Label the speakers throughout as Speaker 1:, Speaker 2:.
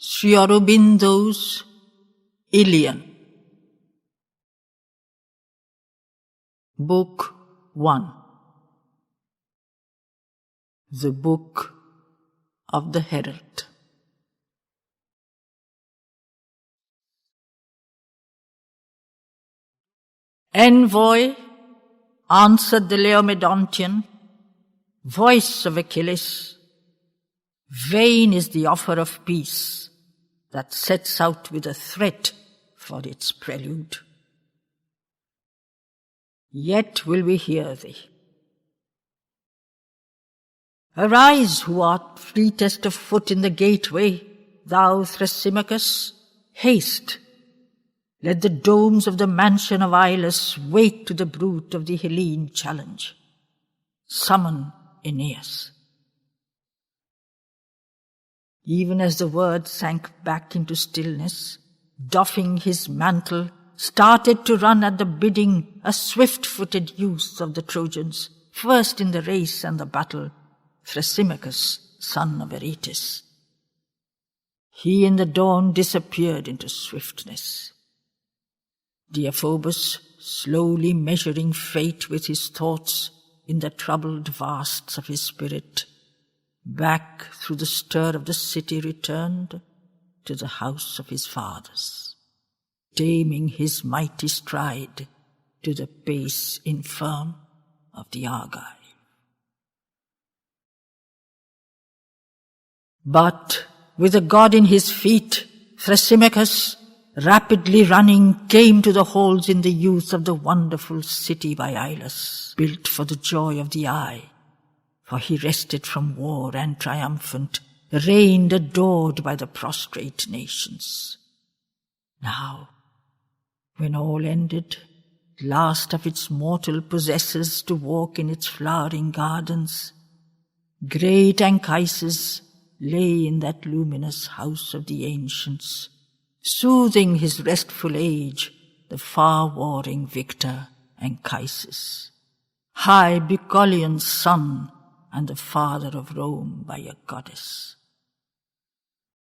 Speaker 1: Sri Aurobindo's Ilion. Book 1. The Book of the Herald. Envoy, answered the Laomedontian, voice of Achilles, vain is the offer of peace that sets out with a threat for its prelude. Yet will we hear thee. Arise, who art fleetest of foot in the gateway, thou Thrasymachus, haste. Let the domes of the mansion of Ilus wake to the bruit of the Hellene challenge. Summon Aeneas. Even as the word sank back into stillness, doffing his mantle, started to run at the bidding a swift-footed youth of the Trojans, first in the race and the battle, Thrasymachus, son of Aretus. He in the dawn disappeared into swiftness. Deiphobus, slowly measuring fate with his thoughts in the troubled vasts of his spirit, back through the stir of the city returned to the house of his fathers, taming his mighty stride to the pace infirm of the Argive. But with a god in his feet, Thrasymachus, rapidly running, came to the halls in the youth of the wonderful city by Ilus, built for the joy of the eye. For he rested from war and triumphant, reigned adored by the prostrate nations. Now, when all ended, last of its mortal possessors to walk in its flowering gardens, great Anchises lay in that luminous house of the ancients, soothing his restful age, the far-warring victor Anchises, high Bucolion's son, and the father of Rome by a goddess.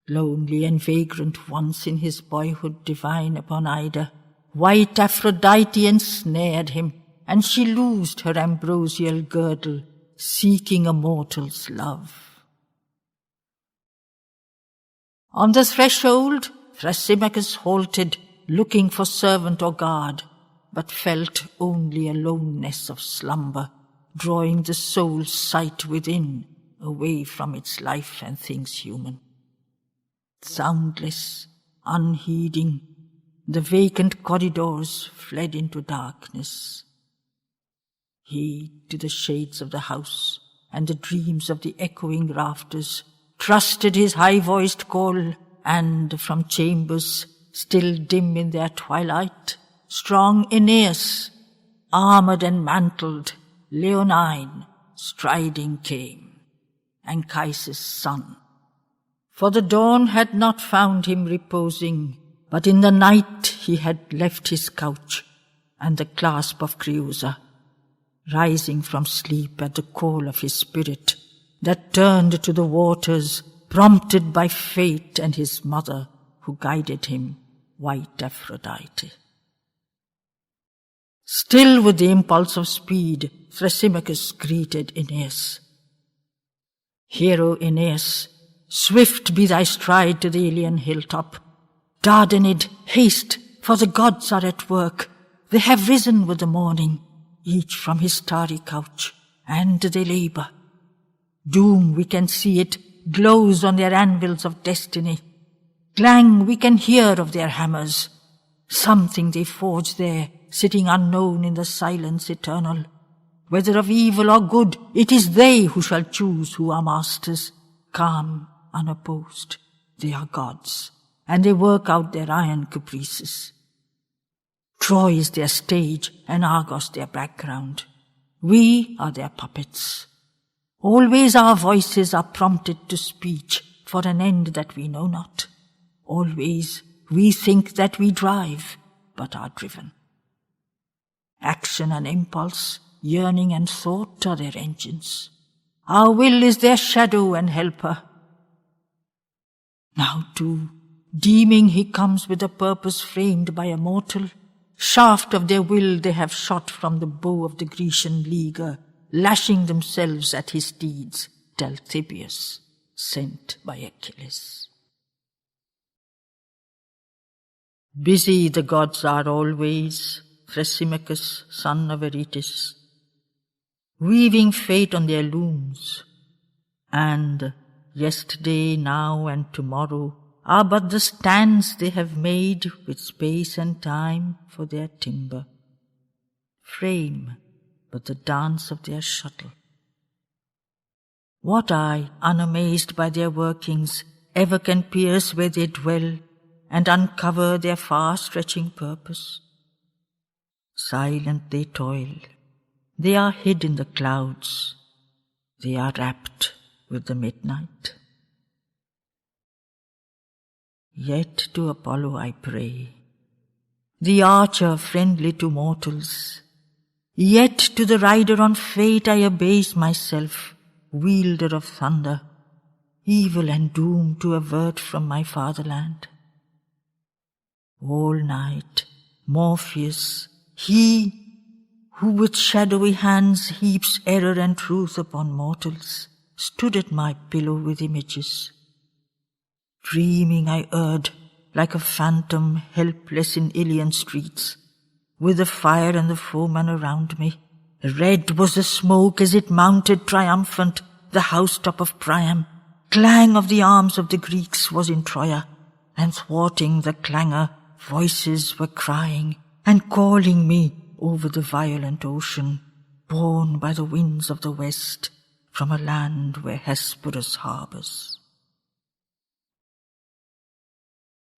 Speaker 1: Lonely and vagrant once in his boyhood divine upon Ida, white Aphrodite ensnared him, and she loosed her ambrosial girdle, seeking a mortal's love. On the threshold, Thrasymachus halted, looking for servant or guard, but felt only a loneness of slumber, drawing the soul's sight within, away from its life and things human. Soundless, unheeding, the vacant corridors fled into darkness. He, to the shades of the house and the dreams of the echoing rafters, trusted his high-voiced call, and from chambers still dim in their twilight, strong Aeneas, armored and mantled, leonine, striding came, Anchises' son. For the dawn had not found him reposing, but in the night he had left his couch and the clasp of Creusa, rising from sleep at the call of his spirit that turned to the waters, prompted by fate and his mother who guided him, white Aphrodite. Still with the impulse of speed, Thrasymachus greeted Aeneas. Hero Aeneas, swift be thy stride to the Ilion hilltop. Dardanid, haste, for the gods are at work. They have risen with the morning, each from his starry couch, and they labour. Doom, we can see it, glows on their anvils of destiny. Clang we can hear of their hammers. Something they forge there, sitting unknown in the silence eternal. Whether of evil or good, it is they who shall choose who are masters. Calm, unopposed, they are gods, and they work out their iron caprices. Troy is their stage, and Argos their background. We are their puppets. Always our voices are prompted to speech for an end that we know not. Always we think that we drive, but are driven. Action and impulse, yearning and thought are their engines. Our will is their shadow and helper. Now too, deeming he comes with a purpose framed by a mortal, shaft of their will they have shot from the bow of the Grecian leaguer, lashing themselves at his steeds, Talthybius, sent by Achilles. Busy the gods are always, Thrasymachus, son of Aretus, weaving fate on their looms, and yesterday, now, and tomorrow are but the stands they have made with space and time for their timber. Frame but the dance of their shuttle. What eye, unamazed by their workings, ever can pierce where they dwell and uncover their far-stretching purpose? Silent they toil. They are hid in the clouds. They are wrapped with the midnight. Yet to Apollo I pray, the archer friendly to mortals. Yet to the rider on fate I abase myself, wielder of thunder, evil and doom to avert from my fatherland. All night, Morpheus, he who with shadowy hands heaps error and truth upon mortals, stood at my pillow with images. Dreaming I erred like a phantom helpless in Ilion streets, with the fire and the foeman around me. Red was the smoke as it mounted triumphant the housetop of Priam. Clang of the arms of the Greeks was in Troia, and thwarting the clangor voices were crying and calling me over the violent ocean, borne by the winds of the west from a land where Hesperus harbours.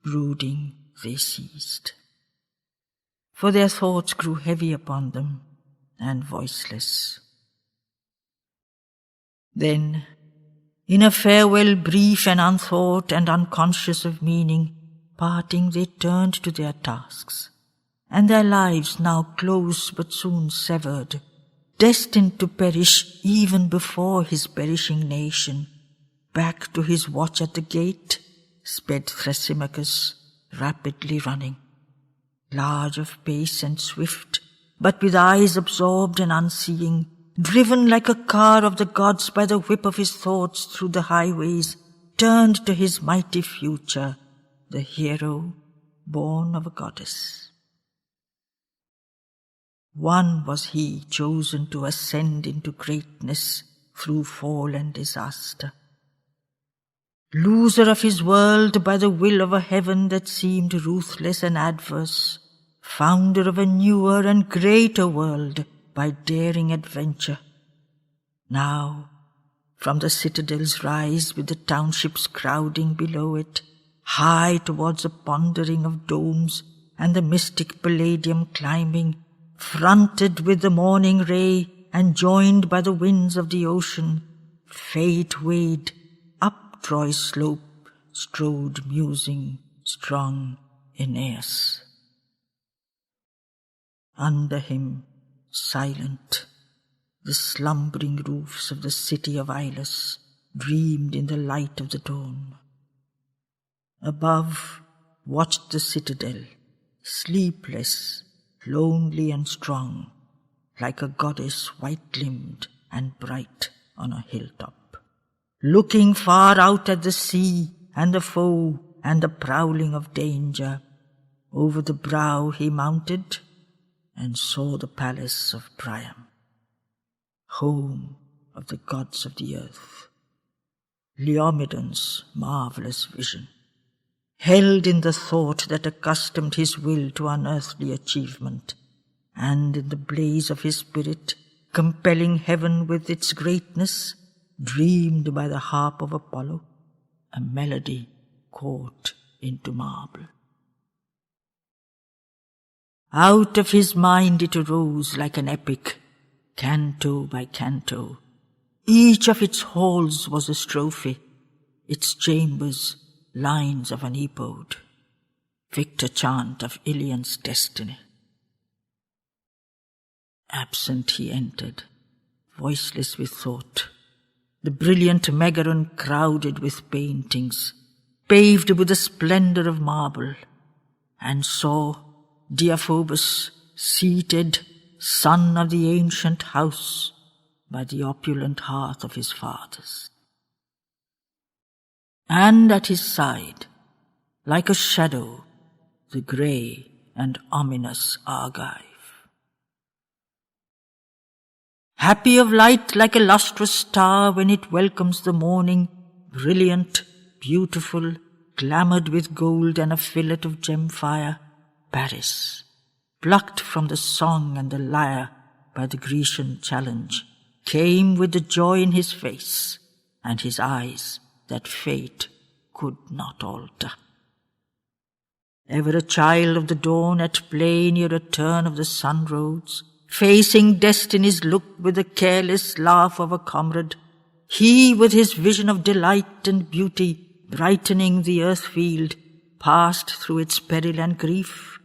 Speaker 1: Brooding they ceased, for their thoughts grew heavy upon them and voiceless. Then, in a farewell brief and unthought and unconscious of meaning, parting they turned to their tasks, and their lives now close but soon severed, destined to perish even before his perishing nation. Back to his watch at the gate sped Thrasymachus, rapidly running, large of pace and swift, but with eyes absorbed and unseeing, driven like a car of the gods by the whip of his thoughts through the highways, turned to his mighty future, the hero born of a goddess. One was he chosen to ascend into greatness through fall and disaster. Loser of his world by the will of a heaven that seemed ruthless and adverse, founder of a newer and greater world by daring adventure. Now, from the citadel's rise with the townships crowding below it, high towards a pondering of domes and the mystic Palladium climbing, fronted with the morning ray and joined by the winds of the ocean, fate weighed, up Troy's slope strode musing strong Aeneas. Under him, silent, the slumbering roofs of the city of Ilus dreamed in the light of the dawn. Above watched the citadel, sleepless, lonely and strong, like a goddess white-limbed and bright on a hilltop. Looking far out at the sea and the foe and the prowling of danger, over the brow he mounted and saw the palace of Priam, home of the gods of the earth. Laomedon's marvelous vision, held in the thought that accustomed his will to unearthly achievement, and in the blaze of his spirit, compelling heaven with its greatness, dreamed by the harp of Apollo, a melody caught into marble. Out of his mind it arose like an epic, canto by canto. Each of its halls was a strophe, its chambers lines of an epode, victor chant of Ilion's destiny. Absent he entered, voiceless with thought, the brilliant Megaron crowded with paintings, paved with the splendor of marble, and saw Deiphobus seated, son of the ancient house, by the opulent hearth of his fathers. And at his side, like a shadow, the grey and ominous Argive. Happy of light like a lustrous star when it welcomes the morning, brilliant, beautiful, glamoured with gold and a fillet of gem fire, Paris, plucked from the song and the lyre by the Grecian challenge, came with the joy in his face and his eyes that fate could not alter. Ever a child of the dawn at play near a turn of the sun roads, facing destiny's look with the careless laugh of a comrade, he with his vision of delight and beauty brightening the earth field, passed through its peril and grief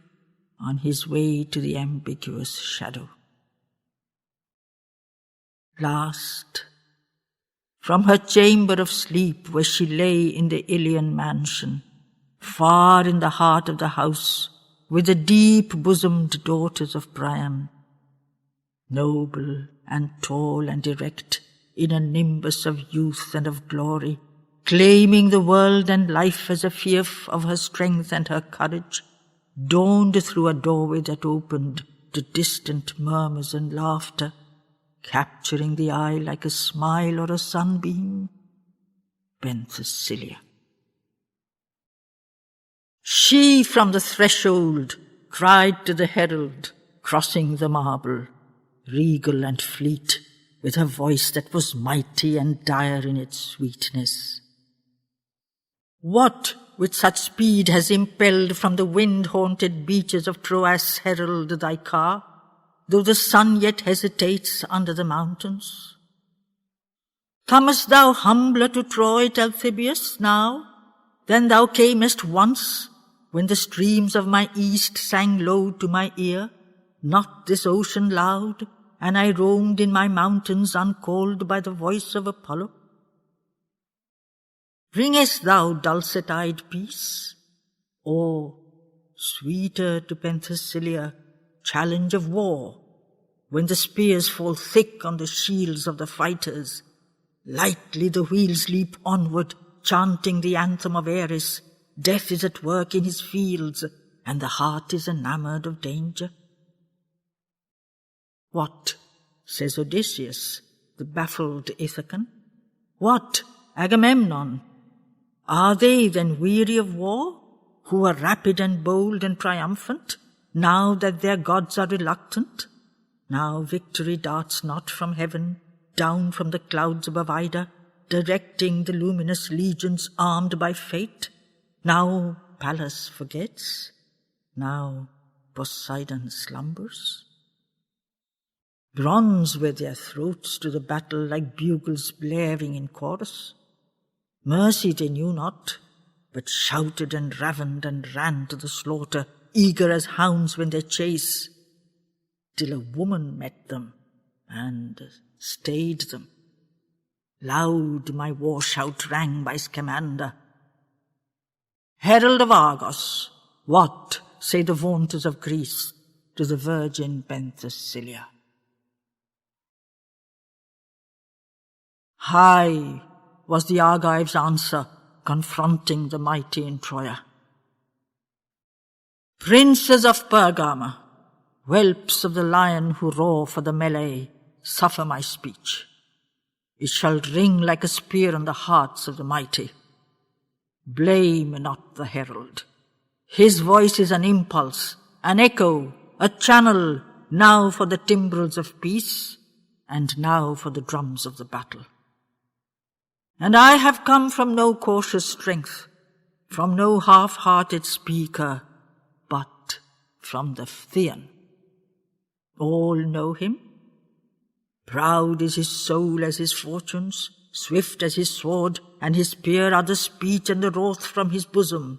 Speaker 1: on his way to the ambiguous shadow. Last, from her chamber of sleep where she lay in the Ilion mansion, far in the heart of the house, with the deep-bosomed daughters of Priam, noble and tall and erect, in a nimbus of youth and of glory, claiming the world and life as a fief of her strength and her courage, dawned through a doorway that opened to distant murmurs and laughter, capturing the eye like a smile or a sunbeam, Penthesilea. She from the threshold cried to the herald, crossing the marble, regal and fleet, with her voice that was mighty and dire in its sweetness. What with such speed has impelled from the wind-haunted beaches of Troas, herald, thy car, though the sun yet hesitates under the mountains? Comest thou humbler to Troy, Talthybius, now, than thou camest once, when the streams of my east sang low to my ear, not this ocean loud, and I roamed in my mountains uncalled by the voice of Apollo? Ringest thou dulcet-eyed peace, or, sweeter to Penthesilea, challenge of war, when the spears fall thick on the shields of the fighters, lightly the wheels leap onward, chanting the anthem of Ares, death is at work in his fields, and the heart is enamoured of danger? What, says Odysseus, the baffled Ithacan? What, Agamemnon? Are they then weary of war, who are rapid and bold and triumphant, now that their gods are reluctant? Now victory darts not from heaven, down from the clouds above Ida, directing the luminous legions armed by fate? Now Pallas forgets, now Poseidon slumbers? Bronze were their throats to the battle like bugles blaring in chorus. Mercy they knew not, but shouted and ravened and ran to the slaughter, eager as hounds when they chase, till a woman met them and stayed them. Loud my war shout rang by Scamander. Herald of Argos, what say the vaunters of Greece to the virgin Penthesilea? High was the Argives' answer, confronting the mighty in Troia. Princes of Pergama, whelps of the lion who roar for the melee, suffer my speech. It shall ring like a spear in the hearts of the mighty. Blame not the herald. His voice is an impulse, an echo, a channel, now for the timbrels of peace, and now for the drums of the battle. And I have come from no cautious strength, from no half-hearted speaker, but from the Thean. All know him. Proud is his soul as his fortunes, swift as his sword, and his spear are the speech and the wrath from his bosom.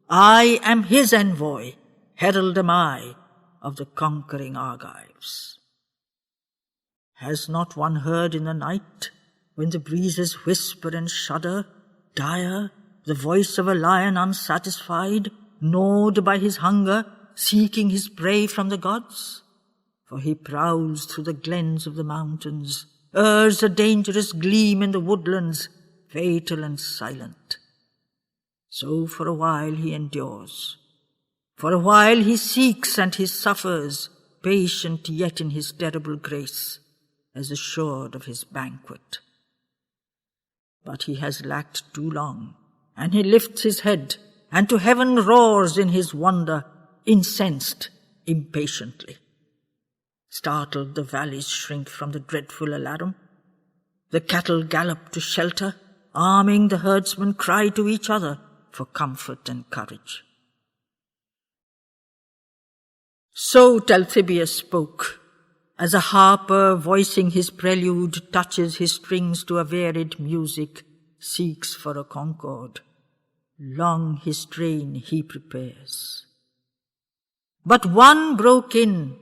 Speaker 1: I am his envoy, herald am I, of the conquering Argives. Has not one heard in the night, when the breezes whisper and shudder, dire, the voice of a lion unsatisfied, gnawed by his hunger, seeking his prey from the gods? For he prowls through the glens of the mountains, errs a dangerous gleam in the woodlands, fatal and silent. So for a while he endures. For a while he seeks and he suffers, patient yet in his terrible grace, as assured of his banquet. But he has lacked too long, and he lifts his head, and to heaven roars in his wonder, incensed, impatiently. Startled, the valleys shrink from the dreadful alarum. The cattle gallop to shelter, arming the herdsmen cry to each other for comfort and courage. So Talthybius spoke, as a harper voicing his prelude touches his strings to a varied music, seeks for a concord. Long his strain he prepares. But one broke in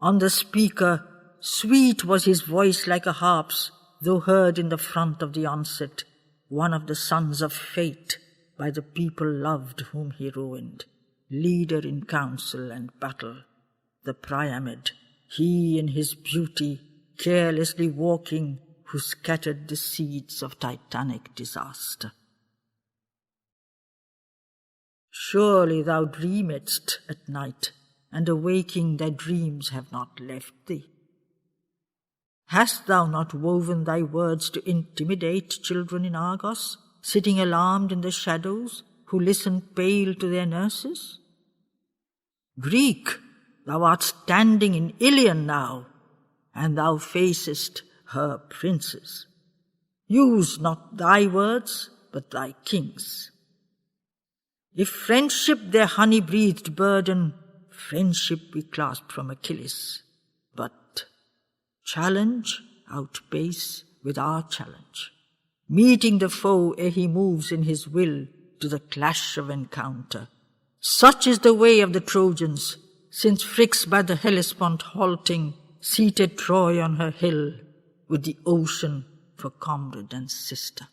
Speaker 1: on the speaker. Sweet was his voice like a harp's, though heard in the front of the onset, one of the sons of fate, by the people loved whom he ruined, leader in council and battle, the Priamid, he in his beauty, carelessly walking, who scattered the seeds of titanic disaster. Surely thou dreamedst at night, and awaking thy dreams have not left thee. Hast thou not woven thy words to intimidate children in Argos, sitting alarmed in the shadows, who listen pale to their nurses? Greek, thou art standing in Ilion now, and thou facest her princes. Use not thy words, but thy king's. If friendship their honey-breathed burden, friendship we clasp from Achilles. But challenge outpace with our challenge, meeting the foe ere he moves in his will to the clash of encounter. Such is the way of the Trojans, since Phryx by the Hellespont halting, seated Troy on her hill, with the ocean for comrade and sister.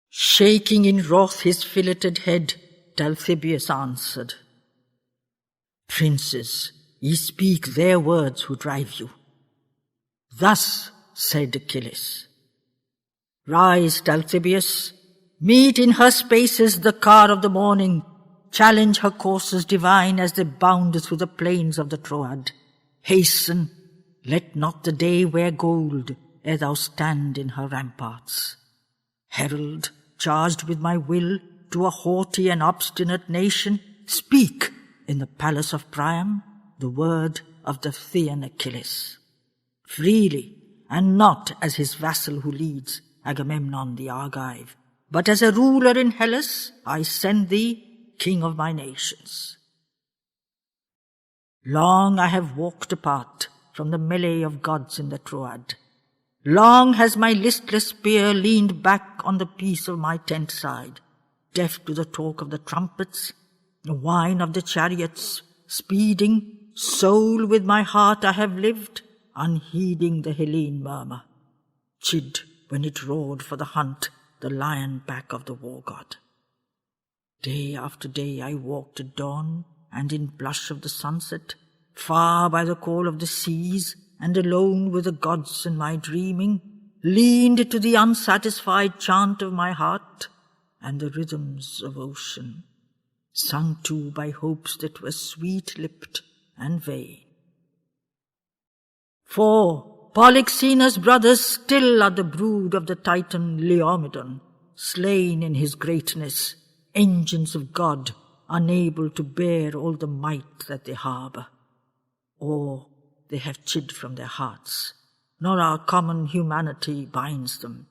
Speaker 1: Shaking in wrath his filleted head, Talthybius answered, Princes, ye speak their words who drive you. Thus said Achilles, Rise, Talthybius, meet in her spaces the car of the morning, challenge her courses divine as they bound through the plains of the Troad. Hasten, let not the day wear gold ere thou stand in her ramparts. Herald, charged with my will to a haughty and obstinate nation, speak in the palace of Priam the word of the Phthian Achilles. Freely, and not as his vassal who leads, Agamemnon the Argive, but as a ruler in Hellas, I send thee, king of my nations. Long I have walked apart from the melee of gods in the Troad. Long has my listless spear leaned back on the peace of my tent side, deaf to the talk of the trumpets, the whine of the chariots, speeding, sole with my heart I have lived, unheeding the Hellene murmur, chid when it roared for the hunt, the lion pack of the war god. Day after day I walked at dawn, and in blush of the sunset, far by the call of the seas, and alone with the gods in my dreaming, leaned to the unsatisfied chant of my heart, and the rhythms of ocean, sung to by hopes that were sweet-lipped and vain. For Polyxena's brothers still are the brood of the Titan Laomedon, slain in his greatness, engines of God, unable to bear all the might that they harbour. Or they have chid from their hearts, nor our common humanity binds them.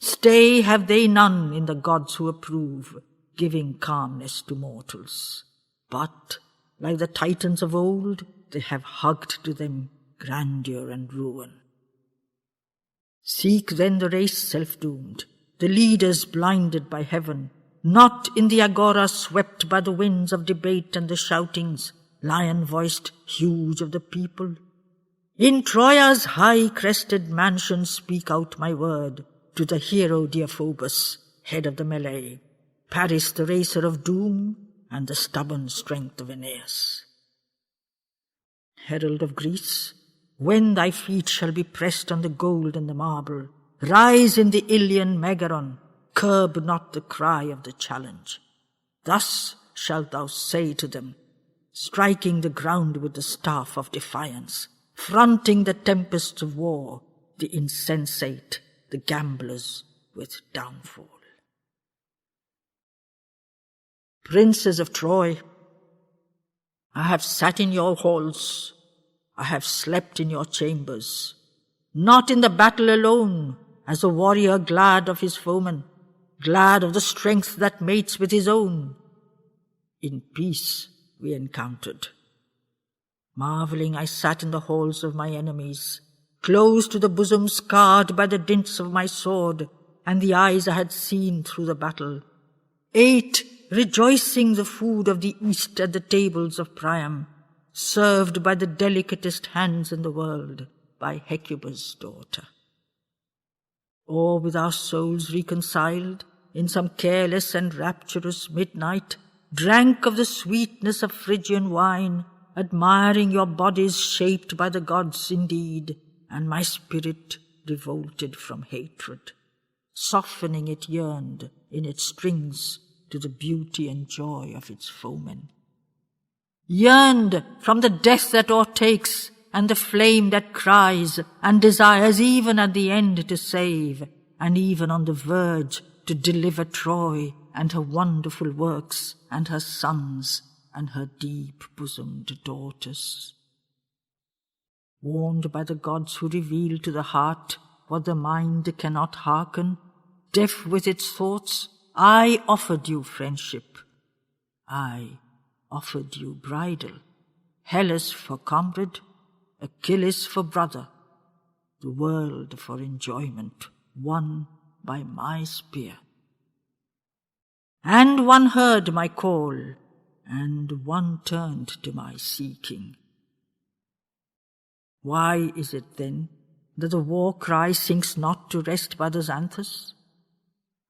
Speaker 1: Stay have they none in the gods who approve, giving calmness to mortals. But, like the Titans of old, they have hugged to them grandeur and ruin. Seek then the race self-doomed, the leaders blinded by heaven, not in the agora swept by the winds of debate and the shoutings, lion-voiced, huge of the people. In Troya's high-crested mansion speak out my word to the hero Deiphobus, head of the melee, Paris the racer of doom, and the stubborn strength of Aeneas. Herald of Greece, when thy feet shall be pressed on the gold and the marble, rise in the Ilion Megaron, curb not the cry of the challenge. Thus shalt thou say to them, striking the ground with the staff of defiance, fronting the tempests of war, the insensate, the gamblers with downfall. Princes of Troy, I have sat in your halls, I have slept in your chambers, not in the battle alone, as a warrior glad of his foeman, glad of the strength that mates with his own. In peace we encountered. Marvelling I sat in the halls of my enemies, close to the bosom scarred by the dints of my sword, and the eyes I had seen through the battle. Ate, rejoicing, the food of the East at the tables of Priam, served by the delicatest hands in the world, by Hecuba's daughter. Or with our souls reconciled, in some careless and rapturous midnight, drank of the sweetness of Phrygian wine, admiring your bodies shaped by the gods indeed, and my spirit revolted from hatred. Softening it yearned in its strings to the beauty and joy of its foemen. Yearned from the death that o'ertakes, and the flame that cries, and desires even at the end to save, and even on the verge to deliver Troy, and her wonderful works, and her sons, and her deep-bosomed daughters. Warned by the gods who reveal to the heart what the mind cannot hearken, deaf with its thoughts, I offered you friendship. I offered you bridal, Hellas for comrade, Achilles for brother, the world for enjoyment, won by my spear. And one heard my call, and one turned to my seeking. Why is it then that the war cry sinks not to rest by the Xanthus?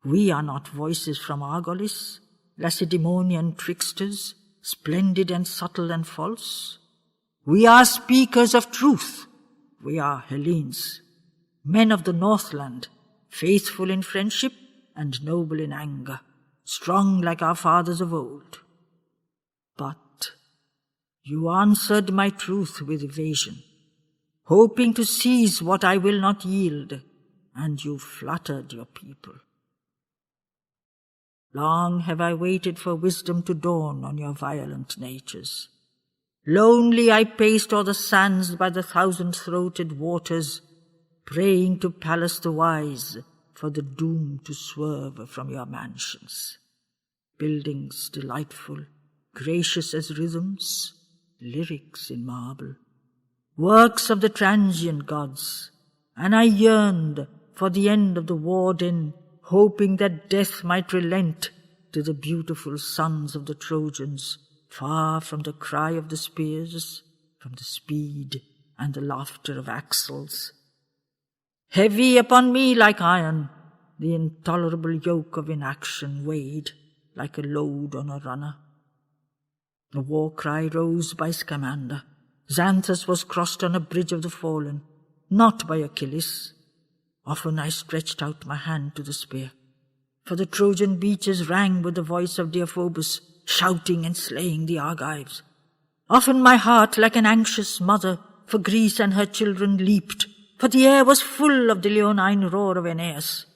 Speaker 1: We are not voices from Argolis, Lacedaemonian tricksters, splendid and subtle and false. We are speakers of truth. We are Hellenes, men of the Northland, faithful in friendship and noble in anger, strong like our fathers of old. But you answered my truth with evasion, hoping to seize what I will not yield, and you fluttered your people. Long have I waited for wisdom to dawn on your violent natures. Lonely I paced o'er the sands by the thousand-throated waters, praying to Pallas the wise for the doom to swerve from your mansions. Buildings delightful, gracious as rhythms, lyrics in marble, works of the transient gods, and I yearned for the end of the war din, hoping that death might relent to the beautiful sons of the Trojans, far from the cry of the spears, from the speed and the laughter of axles. Heavy upon me like iron, the intolerable yoke of inaction weighed like a load on a runner. The war cry rose by Scamander. Xanthus was crossed on a bridge of the fallen, not by Achilles. Often I stretched out my hand to the spear, for the Trojan beaches rang with the voice of Deiphobus, shouting and slaying the Argives. Often my heart, like an anxious mother, for Greece and her children leaped, for the air was full of the leonine roar of Aeneas.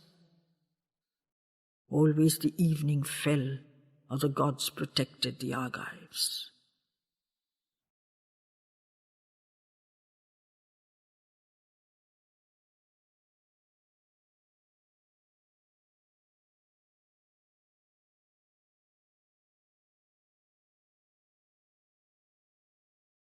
Speaker 1: Always the evening fell, or the gods protected the Argives.